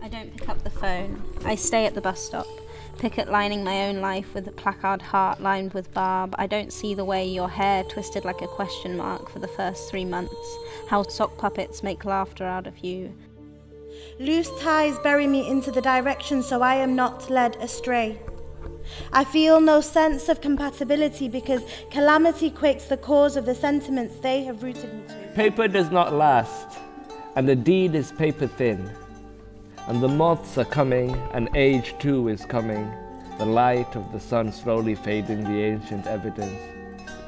I don't pick up the phone. I stay at the bus stop. Picket lining my own life with a placard heart lined with barb. I don't see the way your hair twisted like a question mark for the first 3 months. How sock puppets make laughter out of you. Loose ties bury me into the direction so I am not led astray. I feel no sense of compatibility because calamity quakes the cause of the sentiments they have rooted me to. Paper does not last, and the deed is paper thin. And the moths are coming, and age too is coming, the light of the sun slowly fading the ancient evidence.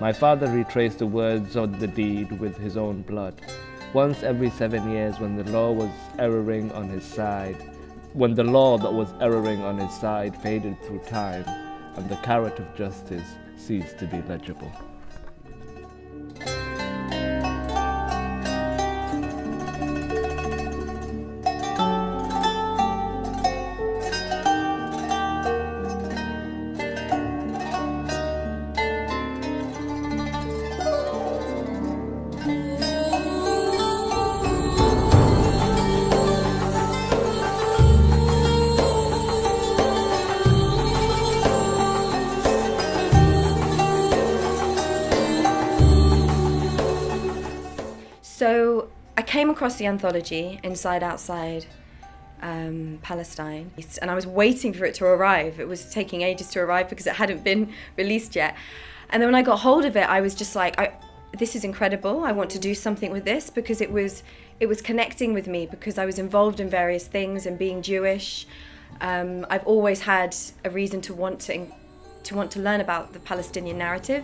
My father retraced the words on the deed with his own blood. Once every 7 years when the law was erring on his side, when the law that was erring on his side faded through time, and the carrot of justice ceased to be legible. So I came across the anthology, Inside Outside Palestine, and I was waiting for it to arrive. It was taking ages to arrive because it hadn't been released yet. And then when I got hold of it, I was just like, this is incredible. I want to do something with this because it was connecting with me because I was involved in various things, and being Jewish, I've always had a reason to want to learn about the Palestinian narrative.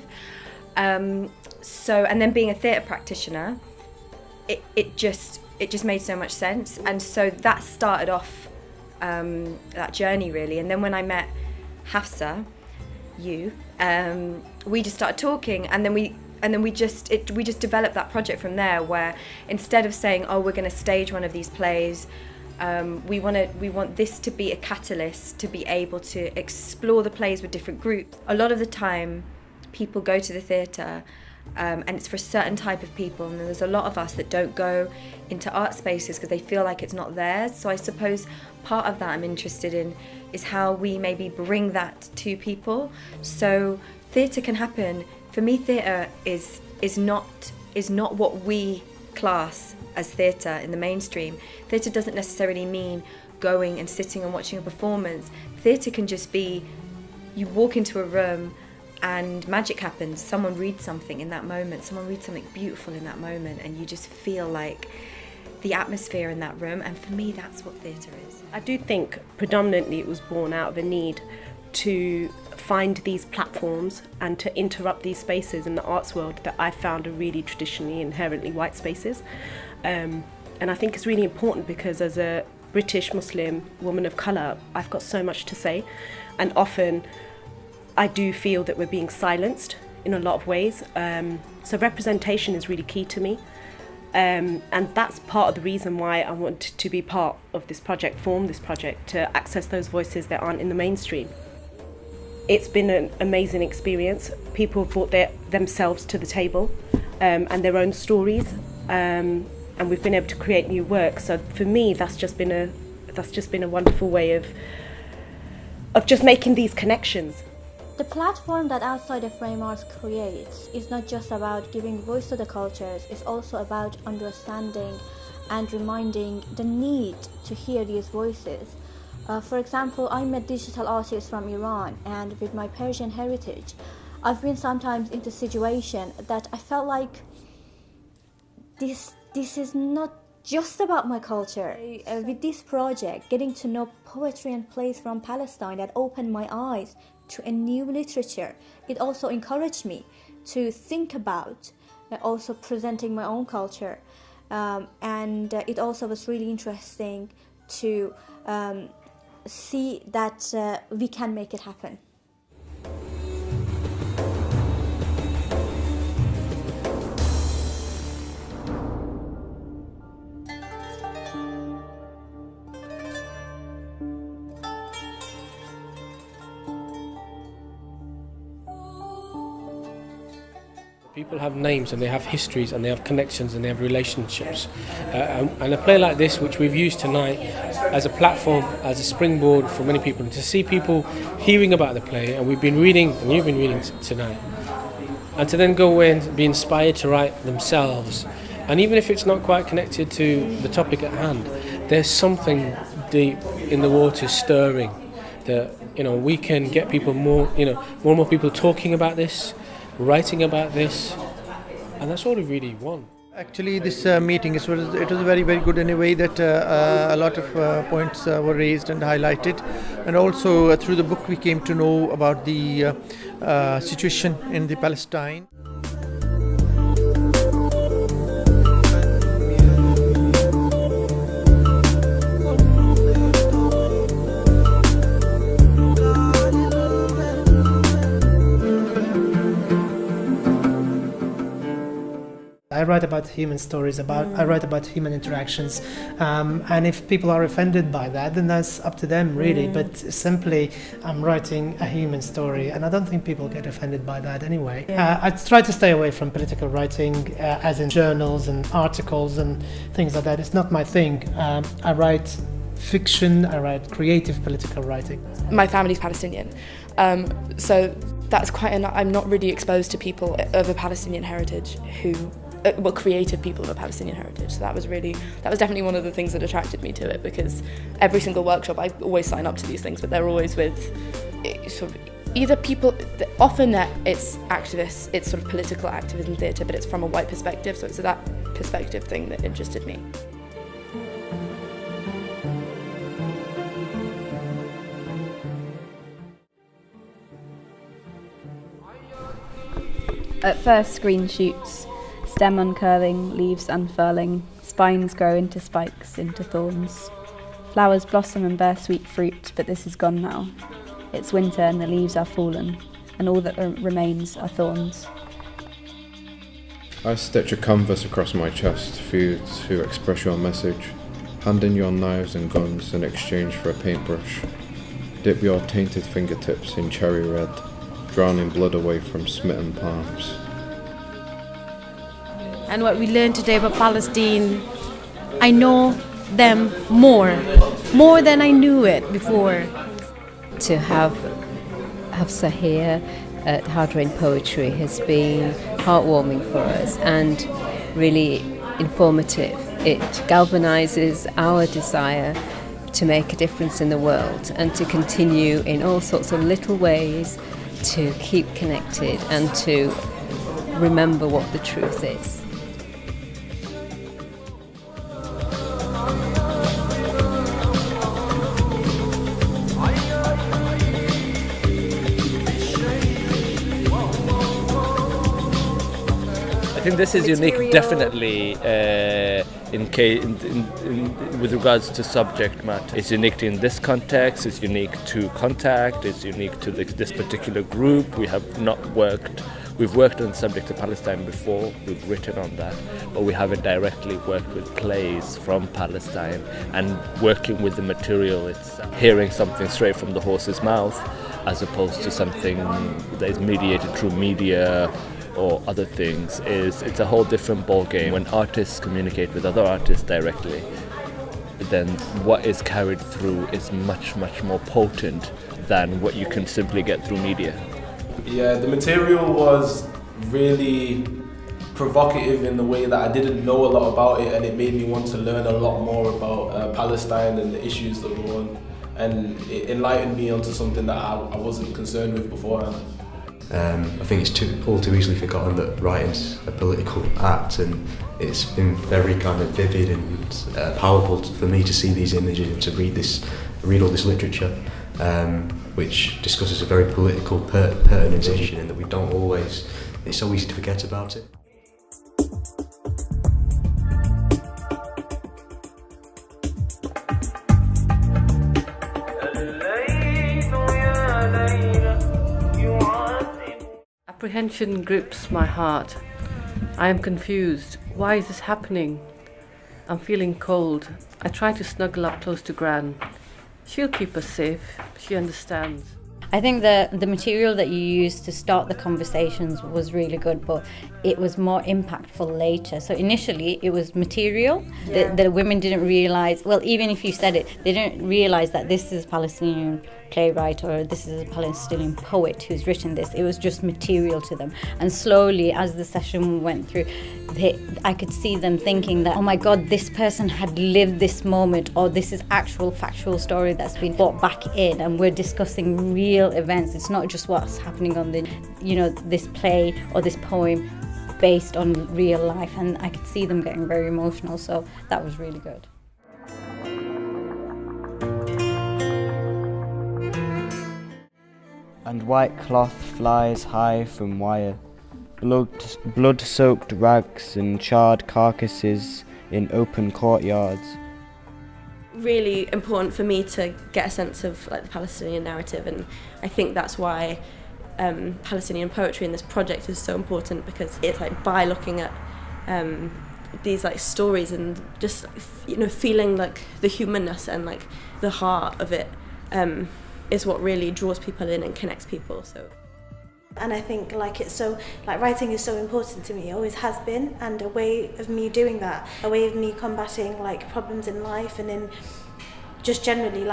And then being a theatre practitioner, it just made so much sense, and so that started off that journey really. And then when I met Hafsa, we just started talking, and then we just developed that project from there, where instead of saying, oh, we're going to stage one of these plays, we want this to be a catalyst to be able to explore the plays with different groups. A lot of the time people go to the theatre and it's for a certain type of people, and there's a lot of us that don't go into art spaces because they feel like it's not theirs. So I suppose part of that I'm interested in is how we maybe bring that to people. So theatre can happen. For me, theatre is not what we class as theatre in the mainstream. Theatre doesn't necessarily mean going and sitting and watching a performance. Theatre can just be, you walk into a room and magic happens. Someone reads something in that moment, someone reads something beautiful in that moment, and you just feel like the atmosphere in that room. And for me, that's what theatre is. I do think predominantly it was born out of a need to find these platforms and to interrupt these spaces in the arts world that I found are really traditionally inherently white spaces. And I think it's really important because as a British Muslim woman of colour, I've got so much to say, and often I do feel that we're being silenced in a lot of ways. So representation is really key to me. And that's part of the reason why I want to be part of this project, to access those voices that aren't in the mainstream. It's been an amazing experience. People have brought themselves to the table and their own stories. And we've been able to create new work. So for me, that's just been a wonderful way of just making these connections. The platform that Outside the Frame Arts creates is not just about giving voice to the cultures, it's also about understanding and reminding the need to hear these voices. For example, I'm a digital artist from Iran, and with my Persian heritage, I've been sometimes in the situation that I felt like this is not just about my culture. With this project, getting to know poetry and plays from Palestine that opened my eyes to a new literature, it also encouraged me to think about also presenting my own culture, and it also was really interesting to see that we can make it happen. People have names and they have histories and they have connections and they have relationships. And a play like this, which we've used tonight as a platform, as a springboard for many people, to see people hearing about the play, and we've been reading, and you've been reading tonight, and to then go away and be inspired to write themselves. And even if it's not quite connected to the topic at hand, there's something deep in the water stirring that, we can get people more and more people talking about this, writing about this, and that's all we really want. Actually, this meeting it was very, very good in a way that a lot of points were raised and highlighted, and also through the book we came to know about the situation in the Palestine. I write about human stories, I write about human interactions, and if people are offended by that, then that's up to them really, but simply I'm writing a human story, and I don't think people get offended by that anyway. I try to stay away from political writing, as in journals and articles and things like that. It's not my thing. I write fiction, I write creative political writing. My family's Palestinian, so that's I'm not really exposed to people of a Palestinian heritage creative people of a Palestinian heritage. So that was definitely one of the things that attracted me to it, because every single workshop, I always sign up to these things, but they're always with sort of either people, often that it's activists, it's sort of political activism theatre, but it's from a white perspective, so it's that perspective thing that interested me. At first, green shoots, stem uncurling, leaves unfurling, spines grow into spikes, into thorns. Flowers blossom and bear sweet fruit, but this is gone now. It's winter and the leaves are fallen, and all that remains are thorns. I stitch a canvas across my chest for you to express your message. Hand in your knives and guns in exchange for a paintbrush. Dip your tainted fingertips in cherry red, drowning blood away from smitten palms. And what we learned today about Palestine, I know them more than I knew it before. To have Hafsa here at Hard Rain Poetry has been heartwarming for us and really informative. It galvanises our desire to make a difference in the world and to continue in all sorts of little ways to keep connected and to remember what the truth is. I think this is unique, definitely, with regards to subject matter. It's unique in this context, it's unique to Contact, it's unique to this particular group. We've worked on the subject of Palestine before, we've written on that, but we haven't directly worked with plays from Palestine and working with the material itself. Hearing something straight from the horse's mouth as opposed to something that is mediated through media or other things, it's a whole different ballgame. When artists communicate with other artists directly, then what is carried through is much, much more potent than what you can simply get through media. Yeah, the material was really provocative in the way that I didn't know a lot about it, and it made me want to learn a lot more about Palestine and the issues that go on, and it enlightened me onto something that I wasn't concerned with beforehand. I think it's all too easily forgotten that writing's a political act, and it's been very kind of vivid and powerful for me to see these images and to read all this literature, which discusses a very political pertinent issue, and that we don't always, it's so easy to forget about it. Apprehension grips my heart. I am confused. Why is this happening? I'm feeling cold. I try to snuggle up close to Gran. She'll keep us safe. She understands. I think the material that you used to start the conversations was really good, but it was more impactful later. So initially it was material. The women didn't realise, well, even if you said it, they didn't realise that this is a Palestinian playwright or this is a Palestinian poet who's written this. It was just material to them. And slowly, as the session went through, I could see them thinking that, oh my God, this person had lived this moment, or this is actual factual story that's been brought back in, and we're discussing real events. It's not just what's happening on the, this play or this poem based on real life. And I could see them getting very emotional, so that was really good. And white cloth flies high from wire, blood-soaked rags and charred carcasses in open courtyards. Really important for me to get a sense of the Palestinian narrative, and I think that's why Palestinian poetry in this project is so important, because it's by looking at these stories and just feeling the humanness and the heart of it. Is what really draws people in and connects people. So, and I think writing is so important to me, always has been, and a way of me doing that, a way of me combating problems in life and in just generally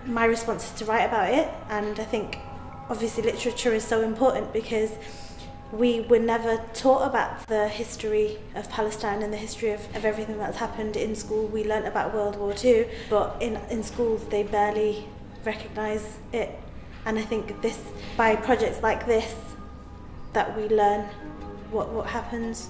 my response is to write about it. And I think obviously literature is so important because we were never taught about the history of Palestine and the history of everything that's happened in school. We learnt about World War II, but in schools they barely recognise it. And I think by projects like this that we learn what happens.